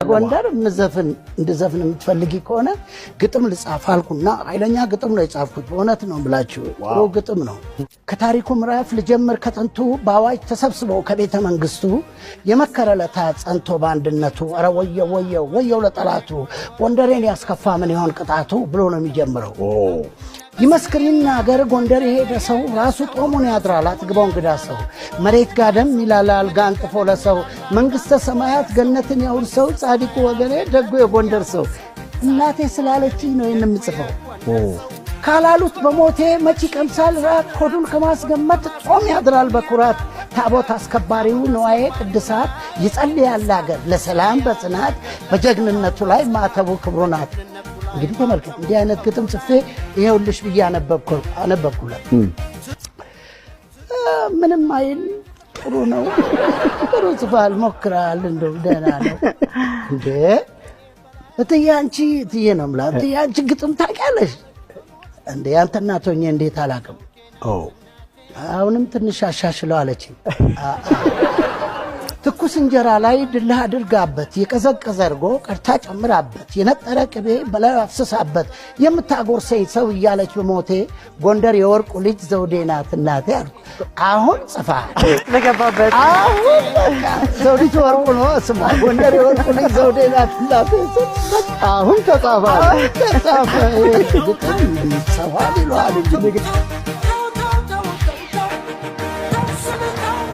ጎንደር ምዘፍን እንደዘፍን የምትፈልጊ ከሆነ ግጥም ልጻፍ አልኩና ኃይለኛ ግጥም ነው የጻፍኩት። በእውነት ነው ብላችሁ ጥሩ ግጥም ነው። ከታሪኩ ምዕራፍ ልጀምር ከጥንቱ በአዋጅ ተሰብስበው ከቤተ መንግስቱ የመከረለታ ጸንቶ በአንድነቱ ኧረ ወየው ወየው ወየው ለጠላቱ ጎንደሬን ያስከፋ ምን ይሆን ቅጣቱ ብሎ ነው የሚጀምረው። ይመስክሪና አገር ጎንደር የሄደ ሰው ራሱ ጦሙን ያድራል አጥግቦ እንግዳ ሰው መሬት ጋደም ይላል አልጋ አንጥፎ ለሰው መንግስተ ሰማያት ገነትን ያውርሰው ጻድቁ ወገኔ ደጉ የጎንደር ሰው እናቴ ስላለችኝ ነው የምጽፈው። ካላሉት በሞቴ መች ቀምሳል ራት ኮዱን ከማስገመት ጦም ያድራል በኩራት ታቦት አስከባሪው ነዋዬ ቅድሳት ይጸልያል አገር ለሰላም በጽናት በጀግንነቱ ላይ ማተቡ ክብሩ ናት። እንግዲህ ተመልከት እንዲህ አይነት ግጥም ጽፌ ይሄውልሽ ብዬ አነበብኩላት። ምንም አይል ጥሩ ነው ጥሩ ጽፋል ሞክራል እንደው ደህና ነው እንዴ እትዬ አንቺ እትዬ ነው የምላት እትዬ አንቺ ግጥም ታውቂያለሽ እንዴ አንተ እናት ሆኜ እንዴት አላውቅም አሁንም ትንሽ አሻሽለው አለችኝ። ትኩስ እንጀራ ላይ ድልህ አድርጋበት የቀዘቀዘ እርጎ ቀርታ ጨምራበት የነጠረ ቅቤ በላይ አፍስሳበት የምታጎርሰኝ ሰው እያለች በሞቴ ጎንደር የወርቁ ልጅ ዘውዴ ናት እናቴ አልኩ። አሁን ጽፋ ለገባበት አሁን በቃ ዘውዲቱ ወርቁ ነው ስሟ ጎንደር የወርቁ ልጅ ዘውዴ ናት እናቴ አሁን ተጻፈ ግጥም ሰፋ ይሏል እንጂ